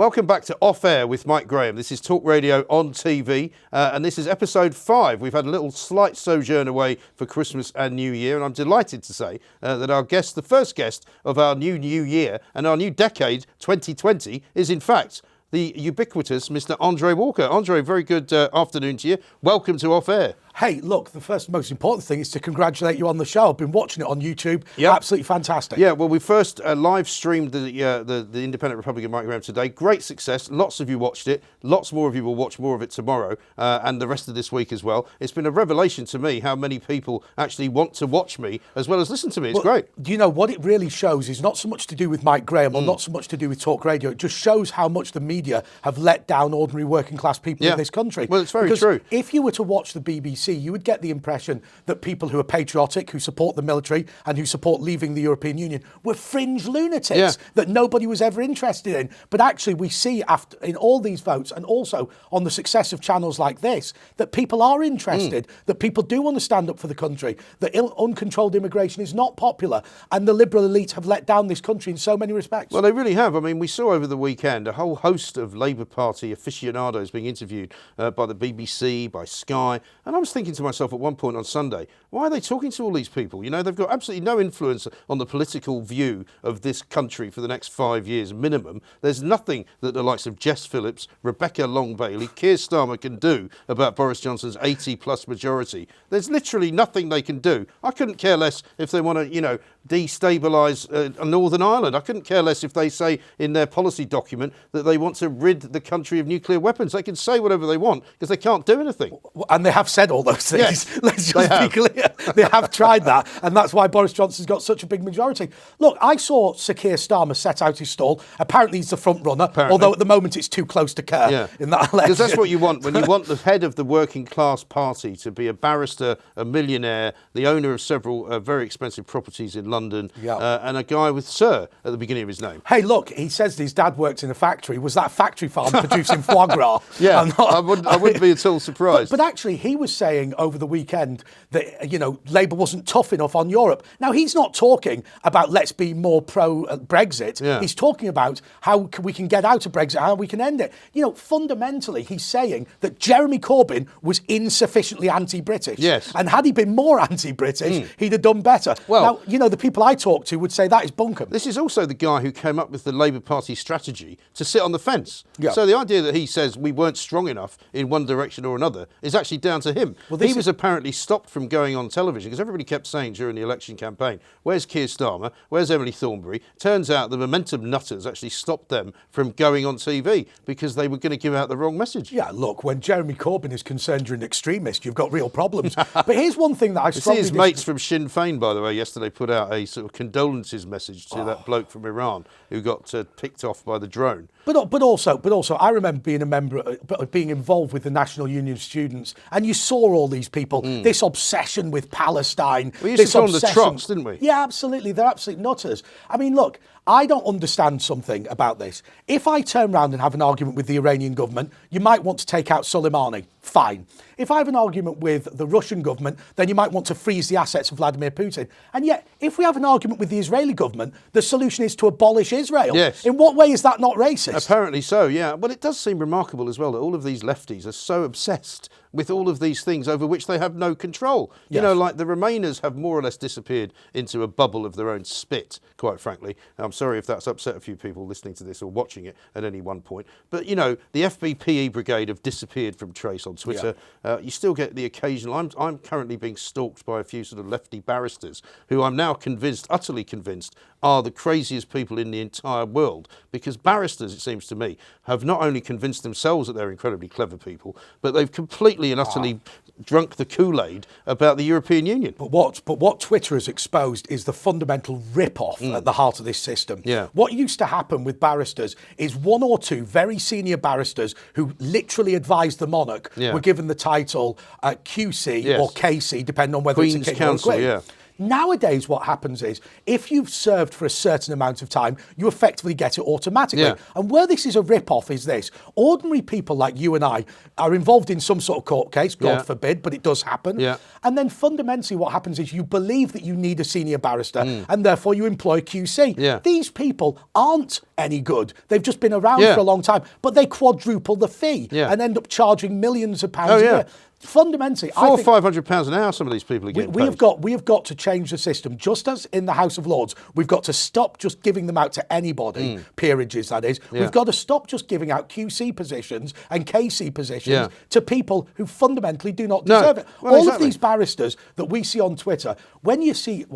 Welcome back to Off Air with Mike Graham. This is Talk Radio on TV, and this is episode 5. We've had a little slight sojourn away for Christmas and New Year, and I'm delighted to say that our guest, the first guest of our new year and our new decade, 2020, is in fact the ubiquitous Mr. Andre Walker. Andre, very good afternoon to you. Welcome to Off Air. Hey, look, the first most important thing is to congratulate you on the show. I've been watching it on YouTube. Yep. Absolutely fantastic. Yeah, well, we first live streamed the Independent Republican Mike Graham today. Great success. Lots of you watched it. Lots more of you will watch more of it tomorrow and the rest of this week as well. It's been a revelation to me how many people actually want to watch me as well as listen to me. It's great. Do you know what it really shows is not so much to do with Mike Graham or not so much to do with Talk Radio. It just shows how much the media have let down ordinary working class people in this country. Well, it's very true. If you were to watch the BBC, you would get the impression that people who are patriotic, who support the military and who support leaving the European Union were fringe lunatics that nobody was ever interested in. But actually we see after in all these votes and also on the success of channels like this that people are interested, that people do want to stand up for the country, that uncontrolled immigration is not popular and the liberal elite have let down this country in so many respects. Well, they really have. I mean, we saw over the weekend a whole host of Labour Party aficionados being interviewed by the BBC, by Sky, and I was thinking to myself at one point on Sunday, why are they talking to all these people? You know, they've got absolutely no influence on the political view of this country for the next 5 years minimum. There's nothing that the likes of Jess Phillips, Rebecca Long-Bailey, Keir Starmer can do about Boris Johnson's 80-plus majority. There's literally nothing they can do. I couldn't care less if they want to, you know, destabilise Northern Ireland. I couldn't care less if they say in their policy document that they want to rid the country of nuclear weapons. They can say whatever they want because they can't do anything. And they have said all those things. Yes, Let's just be clear. They have tried that, and that's why Boris Johnson's got such a big majority. Look, I saw Sir Keir Starmer set out his stall. Apparently he's the front runner, although at the moment it's too close to Kerr in that election. Because that's what you want. When you want the head of the working class party to be a barrister, a millionaire, the owner of several very expensive properties in London, and a guy with Sir at the beginning of his name. Hey, look, he says his dad worked in a factory. Was that factory farm producing foie gras? I wouldn't be at all surprised. But actually, he was saying over the weekend that, you know, Labour wasn't tough enough on Europe. Now, he's not talking about let's be more pro-Brexit. He's talking about how we can get out of Brexit, how we can end it. You know, fundamentally, he's saying that Jeremy Corbyn was insufficiently anti-British. Yes. And had he been more anti-British, he'd have done better. Well, now, you know, the people I talk to would say that is bunkum. This is also the guy who came up with the Labour Party strategy to sit on the fence. So the idea that he says we weren't strong enough in one direction or another is actually down to him. Well, he was apparently stopped from going on television because everybody kept saying during the election campaign, where's Keir Starmer? Where's Emily Thornberry? Turns out the Momentum nutters actually stopped them from going on TV because they were going to give out the wrong message. Yeah, look, when Jeremy Corbyn is concerned you're an extremist, you've got real problems. But here's one thing that I strongly... His mates from Sinn Féin, by the way, yesterday put out a sort of condolences message to that bloke from Iran who got picked off by the drone. But also, I remember being a member, being involved with the National Union of Students, and you saw all these people, this obsession with Palestine. We used to call them the Trots, didn't we? Yeah, absolutely. They're absolute nutters. I mean, look, I don't understand something about this. If I turn around and have an argument with the Iranian government, you might want to take out Soleimani. Fine. If I have an argument with the Russian government, then you might want to freeze the assets of Vladimir Putin. And yet, if we have an argument with the Israeli government, the solution is to abolish Israel. Yes. In what way is that not racist? Apparently so, yeah. Well, it does seem remarkable as well that all of these lefties are so obsessed with all of these things over which they have no control. You know, like the Remainers have more or less disappeared into a bubble of their own spit, quite frankly. I'm sorry if that's upset a few people listening to this or watching it at any one point. But, you know, the FBPE brigade have disappeared from trace on Twitter. You still get the occasional... I'm currently being stalked by a few sort of lefty barristers who I'm now convinced, utterly convinced, are the craziest people in the entire world, because barristers, it seems to me, have not only convinced themselves that they're incredibly clever people, but they've completely and utterly drunk the Kool-Aid about the European Union. But what Twitter has exposed is the fundamental rip-off at the heart of this system. What used to happen with barristers is one or two very senior barristers who literally advised the monarch were given the title QC or KC, depending on whether Queen's it's a king Counsel, or a queen. Nowadays, what happens is, if you've served for a certain amount of time, you effectively get it automatically. Yeah. And where this is a rip-off is this. Ordinary people like you and I are involved in some sort of court case, God forbid, but it does happen. Yeah. And then fundamentally what happens is you believe that you need a senior barrister and therefore you employ QC. Yeah. These people aren't any good. They've just been around for a long time, but they quadruple the fee and end up charging millions of pounds a year. Fundamentally, I think £400-500 an hour some of these people are getting we paid. have got to change the system. Just as in the House of Lords, we've got to stop just giving them out to anybody, peerages that is. We've got to stop just giving out QC positions and KC positions to people who fundamentally do not deserve it. Well, All of these barristers that we see on Twitter, when you see,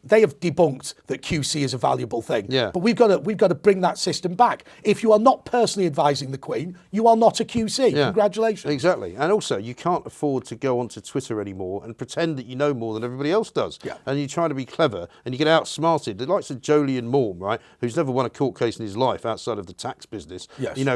they have debunked that QC is a valuable thing. Yeah. But we've got to bring that system back. If you are not personally advising the Queen, you are not a QC. Yeah. Congratulations. Exactly. And also, you can't afford to go onto Twitter anymore and pretend that you know more than everybody else does. Yeah. And you try to be clever and you get outsmarted. The likes of Jolyon Maugham, right, who's never won a court case in his life outside of the tax business,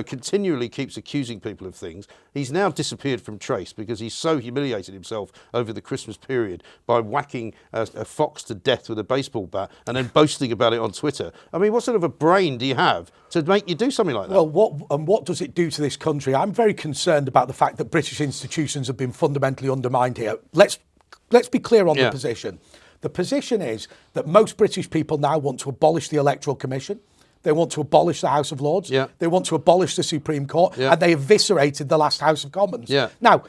continually keeps accusing people of things. He's now disappeared from trace because he's so humiliated himself over the Christmas period by whacking a fox to death with a baseball bat and then boasting about it on Twitter. I mean, what sort of a brain do you have to make you do something like that? Well, what does it do to this country? I'm very concerned about the fact that British institutions have been fundamentally undermined here. Let's be clear on the position. The position is that most British people now want to abolish the Electoral Commission. They want to abolish the House of Lords. Yeah. They want to abolish the Supreme Court. And they eviscerated the last House of Commons. Yeah. Now,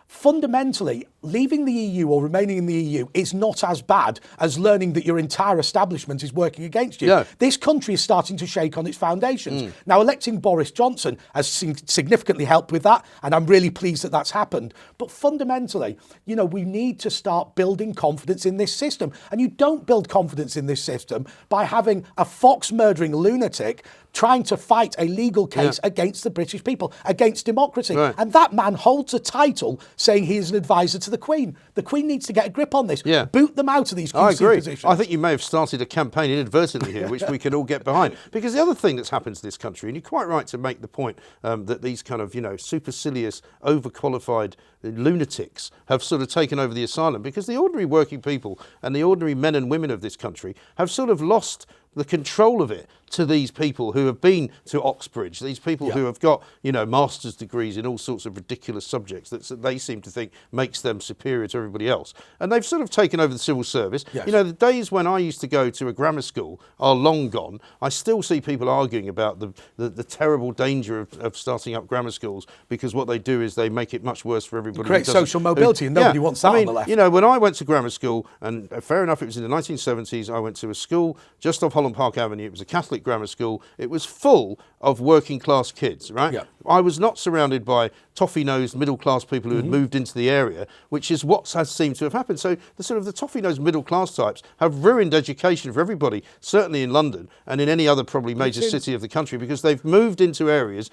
fundamentally, leaving the EU or remaining in the EU is not as bad as learning that your entire establishment is working against you. Yeah. This country is starting to shake on its foundations. Now, electing Boris Johnson has significantly helped with that, and I'm really pleased that that's happened. But fundamentally, we need to start building confidence in this system. And you don't build confidence in this system by having a fox-murdering lunatic trying to fight a legal case against the British people, against democracy. Right. And that man holds a title saying he is an advisor to the Queen. The Queen needs to get a grip on this. Yeah. Boot them out of these QC I agree. positions. I think you may have started a campaign inadvertently here, which we can all get behind. Because the other thing that's happened to this country, and you're quite right to make the point that these kind of, supercilious, overqualified lunatics have sort of taken over the asylum, because the ordinary working people and the ordinary men and women of this country have sort of lost the control of it to these people who have been to Oxbridge, these people who have got, master's degrees in all sorts of ridiculous subjects that they seem to think makes them superior to everybody else. And they've sort of taken over the civil service. Yes. The days when I used to go to a grammar school are long gone. I still see people arguing about the terrible danger of starting up grammar schools, because what they do is they make it much worse for everybody. Create social mobility, and nobody wants that on the left. When I went to grammar school, and fair enough, it was in the 1970s, I went to a school just off Holland Park Avenue. It was a Catholic grammar school. It was full of working class kids, right? Yeah. I was not surrounded by toffee-nosed middle-class people who had moved into the area, which is what has seemed to have happened. So the toffee-nosed middle-class types have ruined education for everybody, certainly in London and in any other probably major city of the country, because they've moved into areas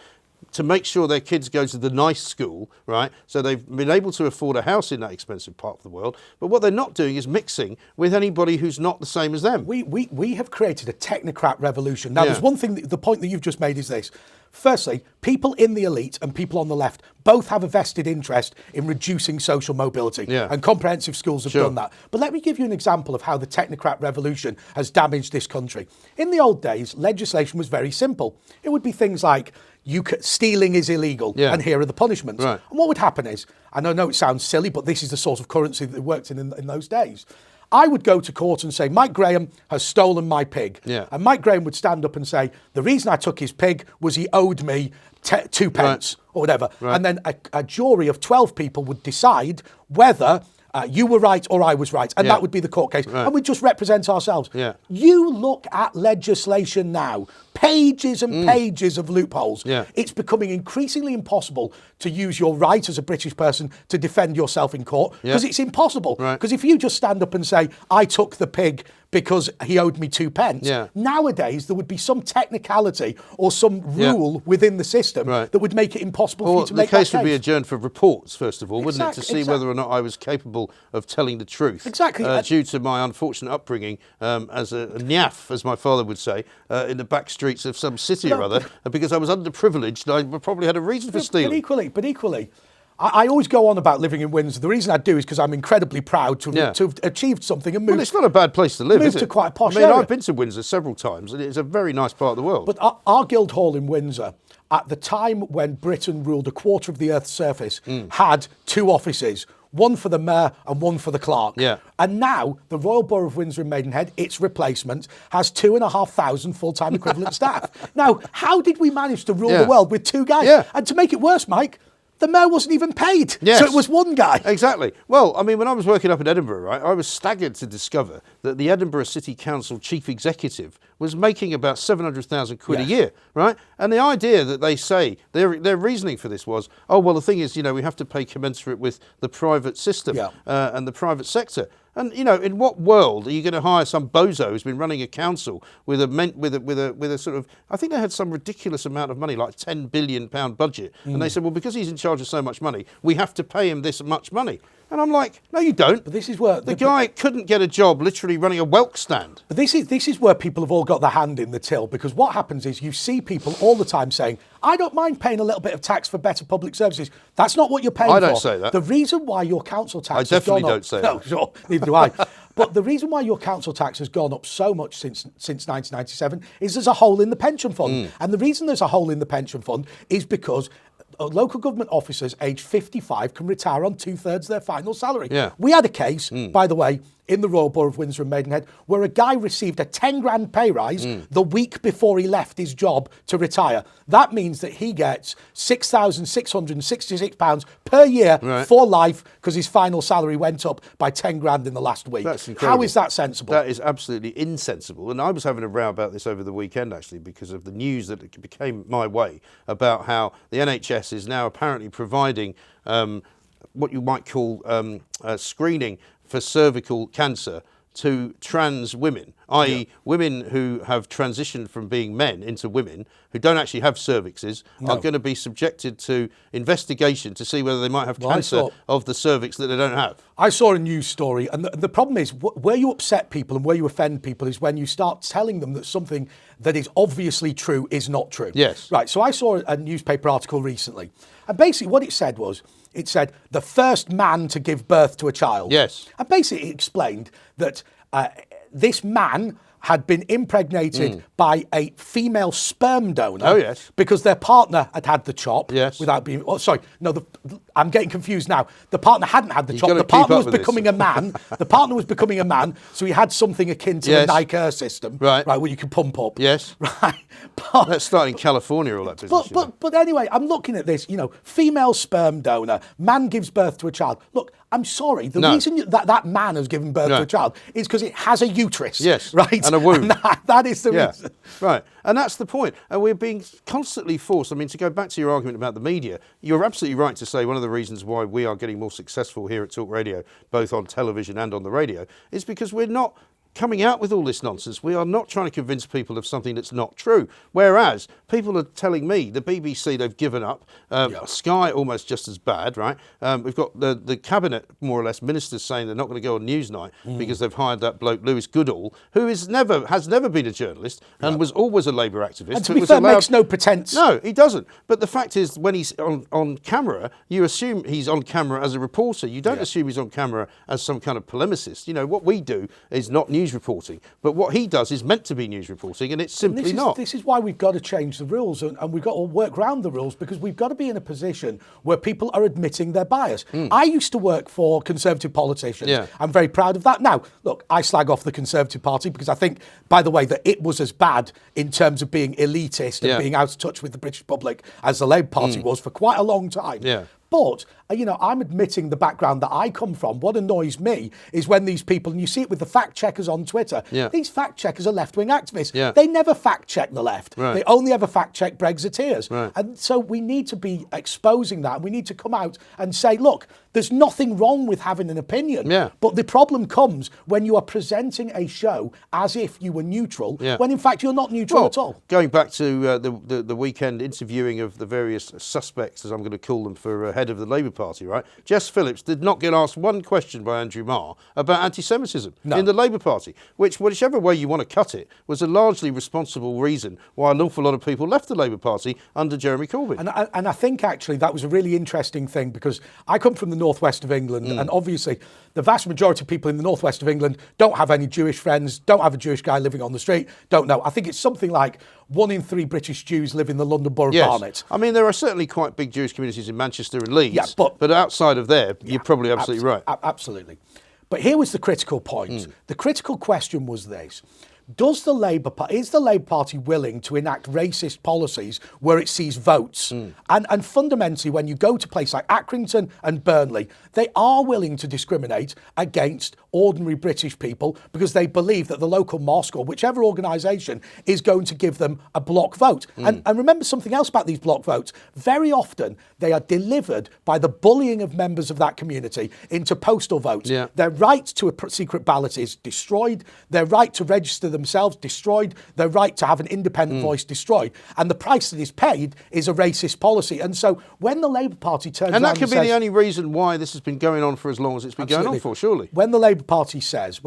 to make sure their kids go to the nice school, right? So they've been able to afford a house in that expensive part of the world. But what they're not doing is mixing with anybody who's not the same as them. We have created a technocrat revolution. Now, there's one thing, the point that you've just made is this. Firstly, people in the elite and people on the left both have a vested interest in reducing social mobility. And comprehensive schools have done that. But let me give you an example of how the technocrat revolution has damaged this country. In the old days, legislation was very simple. It would be things like, stealing is illegal, and here are the punishments. Right. And what would happen is, and I know it sounds silly, but this is the sort of currency that worked in those days. I would go to court and say, Mike Graham has stolen my pig. And Mike Graham would stand up and say, the reason I took his pig was he owed me 2 pence or whatever. And then a jury of 12 people would decide whether you were right or I was right. And that would be the court case. And we'd just represent ourselves. You look at legislation now, pages and pages of loopholes. It's becoming increasingly impossible to use your right as a British person to defend yourself in court, because it's impossible. Because if you just stand up and say, I took the pig because he owed me 2 pence. Nowadays, there would be some technicality or some rule within the system that would make it impossible for you to make that case. The case would be adjourned for reports, first of all, wouldn't it, to see whether or not I was capable of telling the truth. Due to my unfortunate upbringing as a niaf, as my father would say, in the back streets of some city or other, because I was underprivileged, I probably had a reason for stealing. But equally, I always go on about living in Windsor. The reason I do is because I'm incredibly proud to have achieved something and moved. Well, it's not a bad place to live, is it? To quite a posh area. area. I've been to Windsor several times, and it's a very nice part of the world. But our Guildhall in Windsor, at the time when Britain ruled a quarter of the Earth's surface, had 2 offices. One for the mayor and one for the clerk. Yeah. And now the Royal Borough of Windsor and Maidenhead, its replacement, has 2,500 full-time equivalent staff. Now, how did we manage to rule the world with 2 guys? Yeah. And to make it worse, Mike, the mayor wasn't even paid. Yes. So it was 1 guy. Exactly. Well, I mean, when I was working up in Edinburgh, right, I was staggered to discover that the Edinburgh City Council chief executive was making about 700,000 quid a year, right? And the idea that they say, their reasoning for this was, oh, well, the thing is, we have to pay commensurate with the private system and the private sector. And in what world are you going to hire some bozo who's been running a council with a sort of, I think they had some ridiculous amount of money, like £10 billion budget, and they said, well, because he's in charge of so much money, we have to pay him this much money. And I'm like, no, you don't. But this is where the guy couldn't get a job literally running a whelk stand. But this is where people have all got their hand in the till, because what happens is you see people all the time saying, I don't mind paying a little bit of tax for better public services. That's not what you're paying for. I don't say that. The reason why your council tax I has gone definitely up... don't say No, that. sure, neither do I. But the reason why your council tax has gone up so much since 1997 is there's a hole in the pension fund. And the reason there's a hole in the pension fund is because local government officers aged 55 can retire on 2/3 of their final salary. Yeah. We had a case, by the way, in the Royal Borough of Windsor and Maidenhead, where a guy received a 10 grand pay rise the week before he left his job to retire. That means that he gets £6,666 per year for life because his final salary went up by 10 grand in the last week. That's incredible. How is that sensible? That is absolutely insensible. And I was having a row about this over the weekend, actually, because of the news that it became my way about how the NHS is now apparently providing what you might call screening for cervical cancer to trans women, i.e. women who have transitioned from being men into women who don't actually have cervixes are going to be subjected to investigation to see whether they might have cancer of the cervix that they don't have. I saw a news story, and the problem is where you upset people and where you offend people is when you start telling them that something that is obviously true is not true. Yes. Right, so I saw a newspaper article recently, and basically what it said was, it said, the first man to give birth to a child. Yes. And basically it explained that this man had been impregnated by a female sperm donor. Oh, yes. Because their partner had had the chop. Yes. Without being... Oh, sorry. No, I'm getting confused now. The partner hadn't had the chop. gotta The keep partner up was with becoming this. a man. The partner was becoming a man, so he had something akin to the Nike Air system. Right. Right, where you can pump up. Yes. Right. But, That's starting in California, all that business. but anyway, I'm looking at this, female sperm donor, man gives birth to a child. Look, I'm sorry, the reason that man has given birth to a child is because it has a uterus. Yes, right? and a womb. And that is the reason. Right, and that's the point. And we're being constantly forced. I mean, to go back to your argument about the media, you're absolutely right to say one of the reasons why we are getting more successful here at Talk Radio, both on television and on the radio, is because we're not coming out with all this nonsense. We are not trying to convince people of something that's not true. Whereas people are telling me, the BBC, they've given up. Sky, almost just as bad, right? We've got the cabinet, more or less, ministers saying they're not going to go on Newsnight because they've hired that bloke, Lewis Goodall, who has never been a journalist and was always a Labour activist. And to be fair, makes no pretence. No, he doesn't. But the fact is, when he's on camera, you assume he's on camera as a reporter. You don't assume he's on camera as some kind of polemicist. What we do is not news reporting, but what he does is meant to be news reporting, and it's simply not. This is why we've got to change the rules, and we've got to work around the rules, because we've got to be in a position where people are admitting their bias. I used to work for Conservative politicians. Yeah. I'm very proud of that. Now, look, I slag off the Conservative Party because I think, by the way, that it was as bad in terms of being elitist and being out of touch with the British public as the Labour Party was for quite a long time. Yeah. But, I'm admitting the background that I come from. What annoys me is when these people, and you see it with the fact checkers on Twitter, these fact checkers are left-wing activists. Yeah. They never fact check the left. Right. They only ever fact check Brexiteers. Right. And so we need to be exposing that. We need to come out and say, look, there's nothing wrong with having an opinion. Yeah. But the problem comes when you are presenting a show as if you were neutral, when in fact you're not neutral at all. Going back to the weekend interviewing of the various suspects, as I'm going to call them, for head of the Labour Party, right? Jess Phillips did not get asked one question by Andrew Marr about anti-Semitism in the Labour Party, which, whichever way you want to cut it, was a largely responsible reason why an awful lot of people left the Labour Party under Jeremy Corbyn. And I think actually that was a really interesting thing, because I come from the northwest of England, and obviously the vast majority of people in the northwest of England don't have any Jewish friends, don't have a Jewish guy living on the street, don't know. I think it's something like 1 in 3 British Jews live in the London Borough of Barnet. I mean, there are certainly quite big Jewish communities in Manchester and Leeds, but outside of there, you're probably absolutely right. Absolutely. But here was the critical point. The critical question was this. Is the Labour Party willing to enact racist policies where it sees votes? And fundamentally, when you go to places like Accrington and Burnley, they are willing to discriminate against ordinary British people because they believe that the local mosque or whichever organisation is going to give them a block vote. And remember something else about these block votes. Very often, they are delivered by the bullying of members of that community into postal votes. Their right to a secret ballot is destroyed. Their right to register themselves destroyed. Their right to have an independent voice destroyed. And the price that is paid is a racist policy. And so when the Labour Party turns around and says... And that could be the only reason why this has been going on for as long as it's been going on for, surely. When the Labour Party says,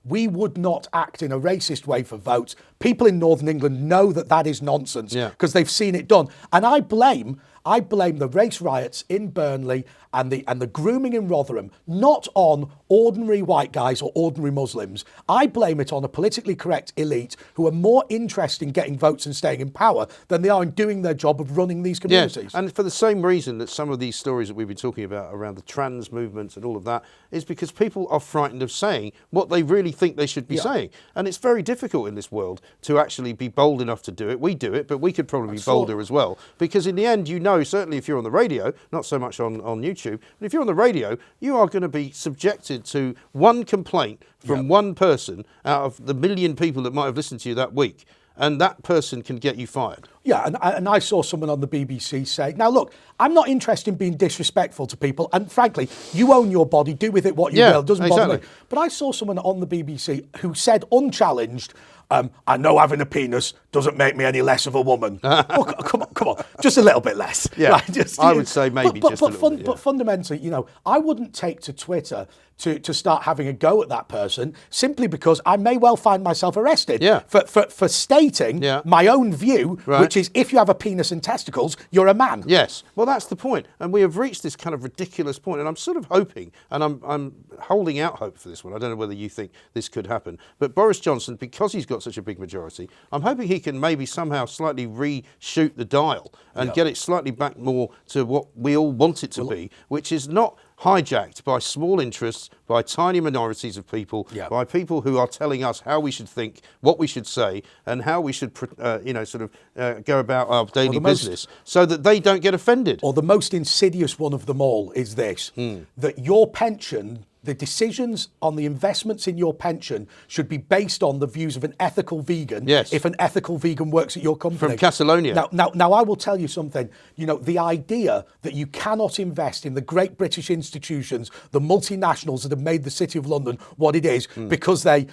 we would not act in a racist way for votes, people in Northern England know that that is nonsense because they've seen it done. And I blame the race riots in Burnley and the grooming in Rotherham not on ordinary white guys or ordinary Muslims. I blame it on a politically correct elite who are more interested in getting votes and staying in power than they are in doing their job of running these communities. Yes, and for the same reason that some of these stories that we've been talking about around the trans movements and all of that is because people are frightened of saying what they really think they should be saying. And it's very difficult in this world to actually be bold enough to do it. We do it, but we could probably be bolder as well. Because in the end, you know, certainly if you're on the radio, not so much on YouTube, but if you're on the radio, you are going to be subjected to one complaint from one person out of the million people that might have listened to you that week. And that person can get you fired. Yeah, and I saw someone on the BBC say, now look, I'm not interested in being disrespectful to people, and frankly, you own your body, do with it what you will, it doesn't bother me. But I saw someone on the BBC who said, unchallenged, I know having a penis doesn't make me any less of a woman. Oh, come on, just a little bit less. Yeah, right? I would say maybe just a little bit. But fundamentally, you know, I wouldn't take to Twitter to start having a go at that person simply because I may well find myself arrested for stating my own view, which is if you have a penis and testicles, you're a man. Yes, well, that's the point. And we have reached this kind of ridiculous point, and I'm sort of hoping, and I'm holding out hope for this one. I don't know whether you think this could happen, but Boris Johnson, because he's got such a big majority, I'm hoping he can maybe somehow slightly reshoot the dial and get it slightly back more to what we all want it to be, which is not hijacked by small interests, by tiny minorities of people, by people who are telling us how we should think, what we should say, and how we should, go about our daily business, so that they don't get offended. Or the most insidious one of them all is this, that your pension, the decisions on the investments in your pension should be based on the views of an ethical vegan. Yes. If an ethical vegan works at your company. From Catalonia. Now, I will tell you something. You know, the idea that you cannot invest in the great British institutions, the multinationals that have made the City of London what it is, because they,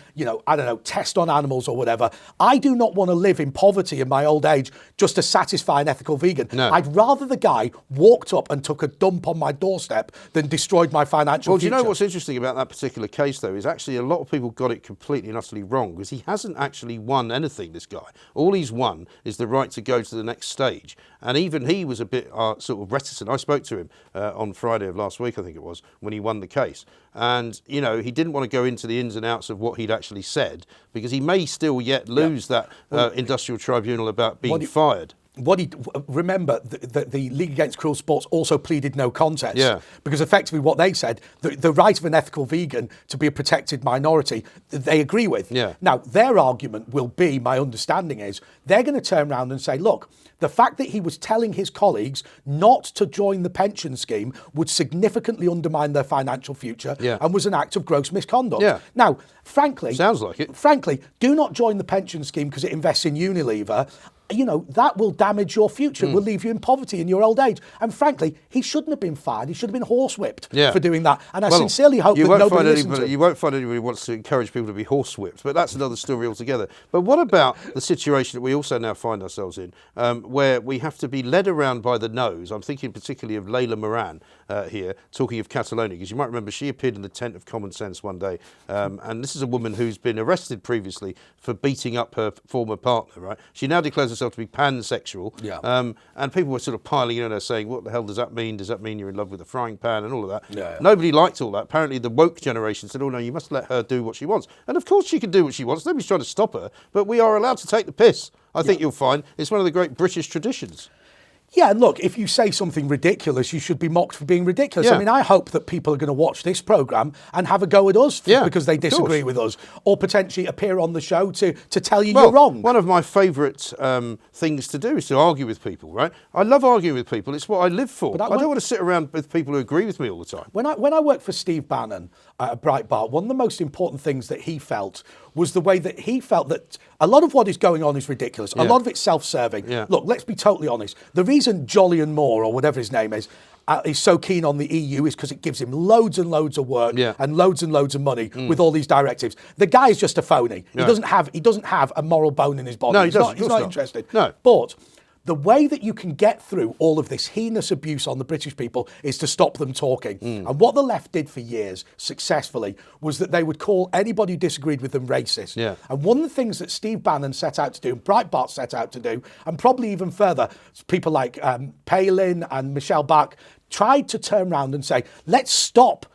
test on animals or whatever. I do not want to live in poverty in my old age just to satisfy an ethical vegan. No. I'd rather the guy walked up and took a dump on my doorstep than destroyed my financial future. Do you know what's interesting about that particular case, though, is actually a lot of people got it completely and utterly wrong, because he hasn't actually won anything, this guy. All he's won is the right to go to the next stage. And even he was a bit sort of reticent. I spoke to him on Friday of last week, I think it was, when he won the case. And, you know, he didn't want to go into the ins and outs of what he'd actually said, because he may still yet lose that industrial tribunal about being fired. Remember, the League Against Cruel Sports also pleaded no contest. Because effectively what they said, the right of an ethical vegan to be a protected minority, they agree with. Now, their argument will be, my understanding is, they're going to turn around and say, look, the fact that he was telling his colleagues not to join the pension scheme would significantly undermine their financial future and was an act of gross misconduct. Now, frankly... Sounds like it. Frankly, do not join the pension scheme because it invests in Unilever. you know, that will damage your future, will leave you in poverty in your old age. And frankly, he shouldn't have been fired. He should have been horsewhipped for doing that. And I sincerely hope that nobody listens to him. You won't find anybody who wants to encourage people to be horsewhipped, but that's another story altogether. But what about the situation that we also now find ourselves in, where we have to be led around by the nose? I'm thinking particularly of Layla Moran here, talking of Catalonia, because you might remember she appeared in the tent of Common Sense one day, and this is a woman who's been arrested previously for beating up her former partner, right? She now declares herself to be pansexual, and people were sort of piling in on her saying, what the hell does that mean? Does that mean you're in love with a frying pan and all of that? Nobody liked all that. Apparently the woke generation said, oh no, you must let her do what she wants. And of course she can do what she wants. Nobody's trying to stop her, but we are allowed to take the piss. I think you'll find it's one of the great British traditions. Yeah, look, if you say something ridiculous, you should be mocked for being ridiculous. I mean, I hope that people are going to watch this programme and have a go at us because they disagree with us, or potentially appear on the show to tell you you're wrong. One of my favourite things to do is to argue with people, right? I love arguing with people. It's what I live for. I don't want to sit around with people who agree with me all the time. When I worked for Steve Bannon at Breitbart, one of the most important things that he felt was the way that he felt that a lot of what is going on is ridiculous. A lot of it's self-serving. Look, let's be totally honest. The reason Jolyon Maugham, or whatever his name is so keen on the EU is because it gives him loads and loads of work and loads of money with all these directives. The guy is just a phony. He doesn't have a moral bone in his body. No, he's not interested. No. But the way that you can get through all of this heinous abuse on the British people is to stop them talking. And what the left did for years, successfully, was that they would call anybody who disagreed with them racist. And one of the things that Steve Bannon set out to do, and Breitbart set out to do, and probably even further, people like Palin and Michelle Bach tried to turn around and say, let's stop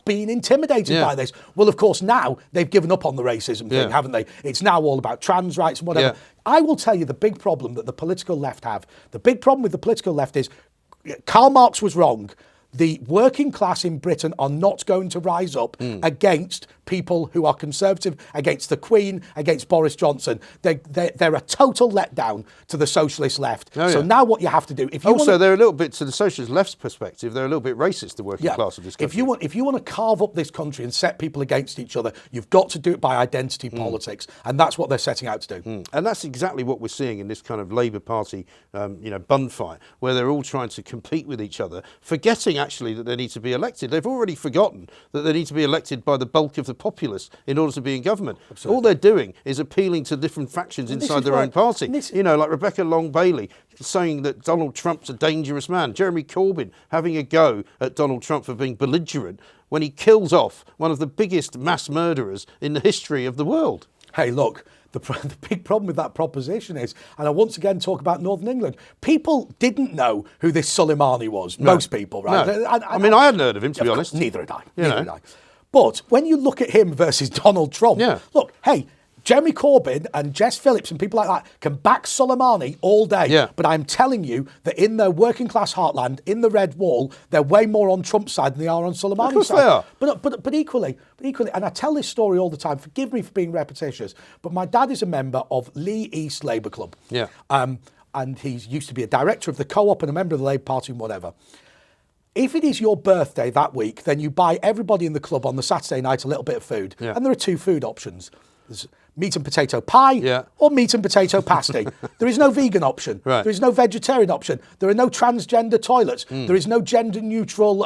being intimidated by this. Well, of course, now they've given up on the racism thing, haven't they? It's now all about trans rights and whatever. I will tell you the big problem that the political left have. The big problem with the political left is Karl Marx was wrong. The working class in Britain are not going to rise up against people who are conservative, against the Queen, against Boris Johnson. They're a total letdown to the socialist left. So now what you have to do... they're a little bit, to the socialist left's perspective, they're a little bit racist, the working class of this country. If you want to carve up this country and set people against each other, you've got to do it by identity politics. And that's what they're setting out to do. And that's exactly what we're seeing in this kind of Labour Party bun fight, where they're all trying to compete with each other, forgetting actually that they need to be elected. They've already forgotten that they need to be elected by the bulk of the populace in order to be in government. Absolutely. All they're doing is appealing to different factions inside their own party. Like Rebecca Long-Bailey saying that Donald Trump's a dangerous man. Jeremy Corbyn having a go at Donald Trump for being belligerent when he kills off one of the biggest mass murderers in the history of the world. Hey, look. The big problem with that proposition is, and I once again talk about Northern England, people didn't know who this Soleimani was. No. Most people, right? No. I mean, I hadn't heard of him, to be honest. Neither had I. But when you look at him versus Donald Trump, look, hey, Jeremy Corbyn and Jess Phillips and people like that can back Soleimani all day. But I'm telling you that in their working class heartland, in the Red Wall, they're way more on Trump's side than they are on Soleimani's side. Of course they are. But equally, and I tell this story all the time, forgive me for being repetitious, but my dad is a member of Lee East Labour Club. And he used to be a director of the Co-op and a member of the Labour Party and whatever. If it is your birthday that week, then you buy everybody in the club on the Saturday night a little bit of food. And there are two food options. There's meat and potato pie or meat and potato pasty. There is no vegan option. There is no vegetarian option. There are no transgender toilets. There is no gender neutral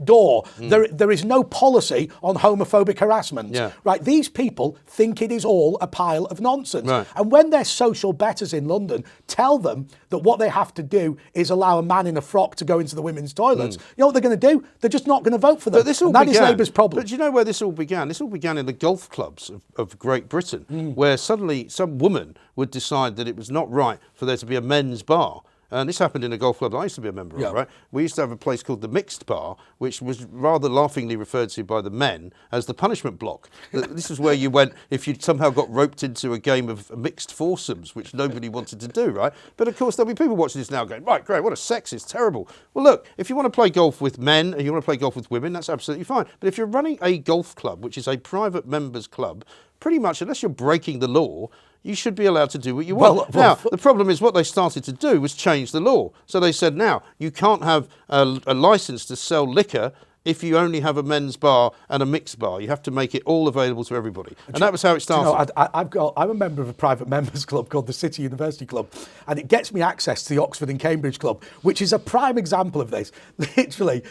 door. There is no policy on homophobic harassment. Right? These people think it is all a pile of nonsense. And when their social betters in London tell them that what they have to do is allow a man in a frock to go into the women's toilets, you know what they're going to do? They're just not going to vote for them. That is Labour's problem. But do you know where this all began? This all began in the golf clubs of Great Britain, where suddenly some woman would decide that it was not right for there to be a men's bar. And this happened in a golf club that I used to be a member of, right? We used to have a place called the Mixed Bar, which was rather laughingly referred to by the men as the punishment block. This is where you went if you somehow got roped into a game of mixed foursomes, which nobody wanted to do, right? But of course, there'll be people watching this now going, right, great, what a sexist, terrible. Well, look, if you want to play golf with men and you want to play golf with women, that's absolutely fine. But if you're running a golf club, which is a private members club, pretty much, unless you're breaking the law, you should be allowed to do what you want. Now, the problem is what they started to do was change the law. So they said, now, you can't have a license to sell liquor if you only have a men's bar and a mixed bar. You have to make it all available to everybody. And that was how it started. I'm a member of a private members club called the City University Club, and it gets me access to the Oxford and Cambridge Club, which is a prime example of this. Literally,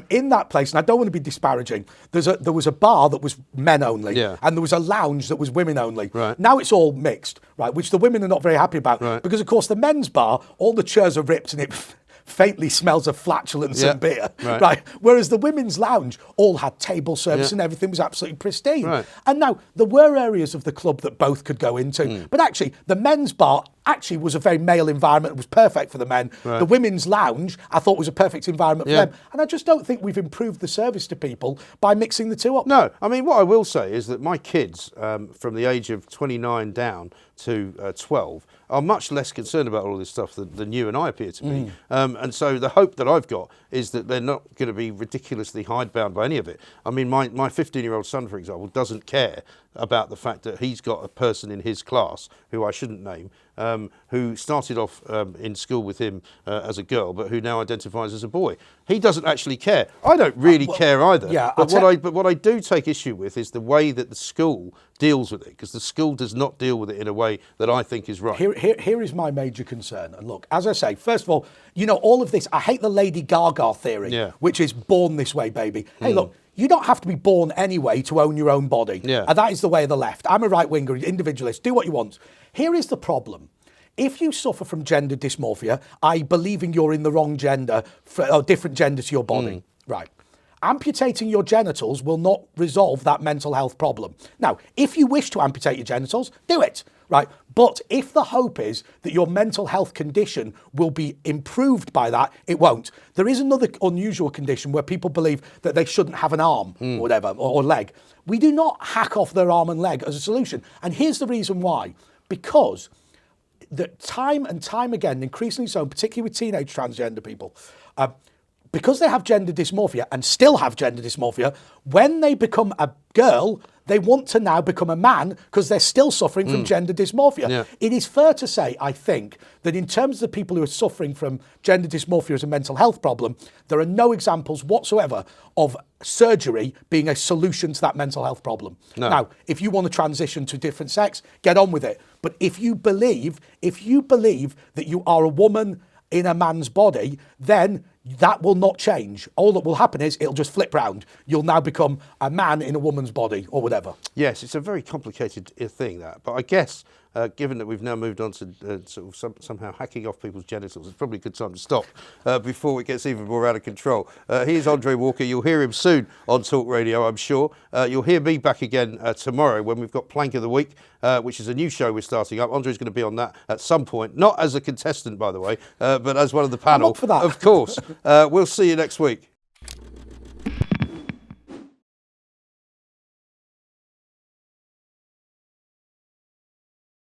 in that place, and I don't want to be disparaging, there was a bar that was men only, and there was a lounge that was women only. Right. Now it's all mixed, right, which the women are not very happy about, right. because of course the men's bar, all the chairs are ripped and it faintly smells of flatulence and beer, right. Whereas the women's lounge all had table service and everything was absolutely pristine. Right. And now there were areas of the club that both could go into, but actually the men's bar actually was a very male environment. It was perfect for the men. Right. The women's lounge I thought was a perfect environment for them. And I just don't think we've improved the service to people by mixing the two up. No, I mean, what I will say is that my kids from the age of 29 down to 12 are much less concerned about all this stuff than you and I appear to be. And so the hope that I've got is that they're not going to be ridiculously hidebound by any of it. I mean, my 15-year-old son, for example, doesn't care about the fact that he's got a person in his class, who I shouldn't name, who started off in school with him as a girl, but who now identifies as a boy. He doesn't actually care. I don't really care either. Yeah, but what I do take issue with is the way that the school deals with it, because the school does not deal with it in a way that I think is right. Here is my major concern. And look, as I say, first of all, you know, all of this, I hate the Lady Gaga theory, which is born this way, baby. Hey, look, you don't have to be born anyway to own your own body. And that is the way of the left. I'm a right-winger, individualist, do what you want. Here is the problem. If you suffer from gender dysmorphia, i.e. believing you're in the wrong gender, or different gender to your body, right, amputating your genitals will not resolve that mental health problem. Now, if you wish to amputate your genitals, do it, right? But if the hope is that your mental health condition will be improved by that, it won't. There is another unusual condition where people believe that they shouldn't have an arm or whatever, or leg. We do not hack off their arm and leg as a solution. And here's the reason why. Because that time and time again, increasingly so, particularly with teenage transgender people, because they have gender dysmorphia and still have gender dysmorphia, when they become a girl, they want to now become a man because they're still suffering from gender dysmorphia. It is fair to say, I think, that in terms of the people who are suffering from gender dysmorphia as a mental health problem, there are no examples whatsoever of surgery being a solution to that mental health problem. No. Now, if you want to transition to a different sex, get on with it. But if you believe that you are a woman in a man's body, then that will not change. All that will happen is it'll just flip round. You'll now become a man in a woman's body or whatever. Yes, it's a very complicated thing, that. But I guess, given that we've now moved on to sort of somehow hacking off people's genitals, it's probably a good time to stop before it gets even more out of control. Here's Andre Walker. You'll hear him soon on Talk Radio, I'm sure. You'll hear me back again tomorrow when we've got Plank of the Week, which is a new show we're starting up. Andre's going to be on that at some point, not as a contestant, by the way, but as one of the panel. I'm up for that. Of course. We'll see you next week.